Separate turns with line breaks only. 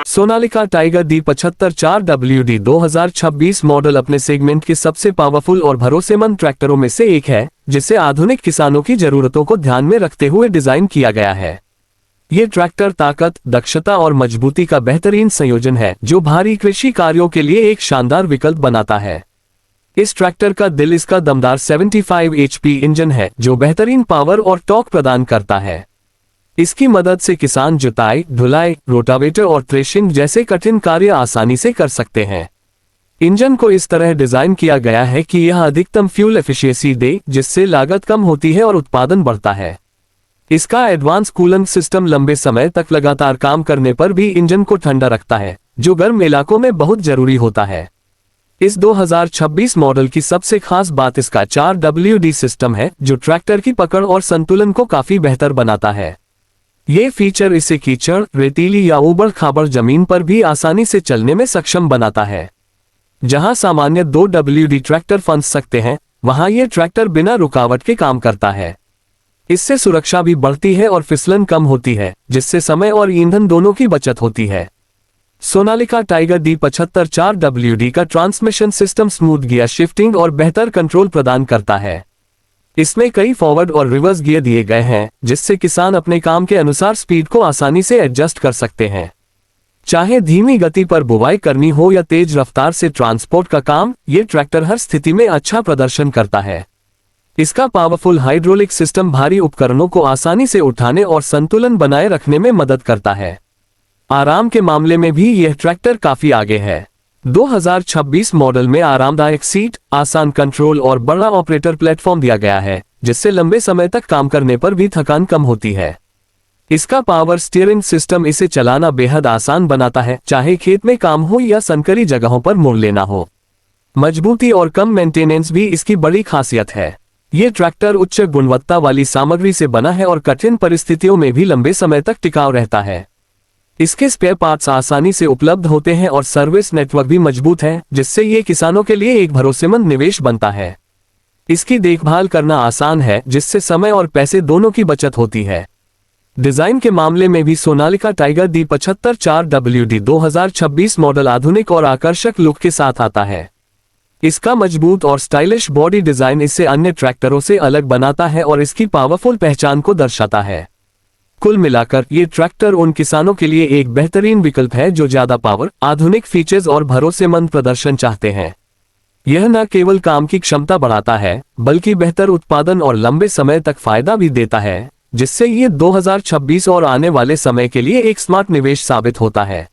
Sonalika tiger D75 4WD 2026 model अपने segment के सबसे पावरफुल और भरोसेमंद ट्रैक्टरों में से एक है, जिसे आधुनिक किसानों की जरूरतों को ध्यान में रखते हुए डिजाइन किया गया है। ये ट्रैक्टर ताकत, दक्षता और मजबूती का बेहतरीन संयोजन है, जो भारी कृषि कार्यों के लिए एक शानदार विकल्प बनाता है। इस ट्रैक्टर का दिल इसका दमदार 75 HP इंजन है, जो बेहतरीन पावर और टॉर्क प्रदान करता है। इसकी मदद से किसान जुताई, ढुलाई, रोटावेटर और थ्रेशिंग जैसे कठिन कार्य आसानी से कर सकते हैं। इंजन को इस तरह डिजाइन किया गया है कि यह अधिकतम फ्यूल एफिशिएंसी दे, जिससे लागत कम होती है और उत्पादन बढ़ता है। इसका एडवांस कूलेंट सिस्टम लंबे समय तक लगातार काम करने पर भी इंजन को ठंडा रखता है, जो गर्म इलाकों में बहुत जरूरी होता है। इस 2026 मॉडल की सबसे खास बात इसका 4WD सिस्टम है, जो ट्रैक्टर की पकड़ और संतुलन को काफी बेहतर बनाता है। ये फीचर इसे कीचड़, रेतीली या ऊबड़-खाबड़ जमीन पर भी आसानी से चलने में सक्षम बनाता है। जहां सामान्य 2WD ट्रैक्टर फंस सकते हैं, वहां ये ट्रैक्टर बिना रुकावट के काम करता है। इससे सुरक्षा भी बढ़ती है और फिसलन कम होती है, जिससे समय और ईंधन दोनों की बचत होती है। सोनालिका टाइगर D75 4WD का transmission system smooth gear shifting और बेहतर कंट्रोल प्रदान करता है। इसमें कई फॉरवर्ड और रिवर्स गियर दिए गए हैं, जिससे किसान अपने काम के अनुसार स्पीड को आसानी से एडजस्ट कर सकते हैं। चाहे धीमी गति पर बुवाई करनी हो या तेज रफ्तार से ट्रांसपोर्ट का काम, ये ट्रैक्टर हर स्थिति में अच्छा प्रदर्शन करता है। इसका पावरफुल हाइड्रोलिक सिस्टम भारी उपकरणों को आसानी से उठाने और संतुलन बनाए रखने में मदद करता है। आराम के मामले में भी यह ट्रैक्टर काफी आगे है। 2026 मॉडल में आरामदायक सीट, आसान कंट्रोल और बड़ा ऑपरेटर प्लेटफॉर्म दिया गया है, जिससे लंबे समय तक काम करने पर भी थकान कम होती है। इसका पावर स्टीयरिंग सिस्टम इसे चलाना बेहद आसान बनाता है, चाहे खेत में काम हो या संकरी जगहों पर मोड़ लेना हो। मजबूती और कम मेंटेनेंस भी इसकी बड़ी खासियत है। ये ट्रैक्टर उच्च गुणवत्ता वाली सामग्री से बना है और कठिन परिस्थितियों में भी लंबे समय तक टिकाऊ रहता है। इसके स्पेयर पार्ट्स आसानी से उपलब्ध होते हैं और सर्विस नेटवर्क भी मजबूत है, जिससे ये किसानों के लिए एक भरोसेमंद निवेश बनता है। इसकी देखभाल करना आसान है, जिससे समय और पैसे दोनों की बचत होती है। डिजाइन के मामले में भी Sonalika tiger D75 4WD 2026 model आधुनिक और आकर्षक लुक के साथ आता है। इसका मजबूत और स्टाइलिश बॉडी डिजाइन इसे अन्य ट्रैक्टरों से अलग बनाता है और इसकी पावरफुल पहचान को दर्शाता है। कुल मिलाकर ये ट्रैक्टर उन किसानों के लिए एक बेहतरीन विकल्प है जो ज्यादा पावर, आधुनिक फीचर्स और भरोसेमंद प्रदर्शन चाहते हैं। यह न केवल काम की क्षमता बढ़ाता है, बल्कि बेहतर उत्पादन और लंबे समय तक फायदा भी देता है, जिससे ये 2026 और आने वाले समय के लिए एक स्मार्ट निवेश साबित होता है।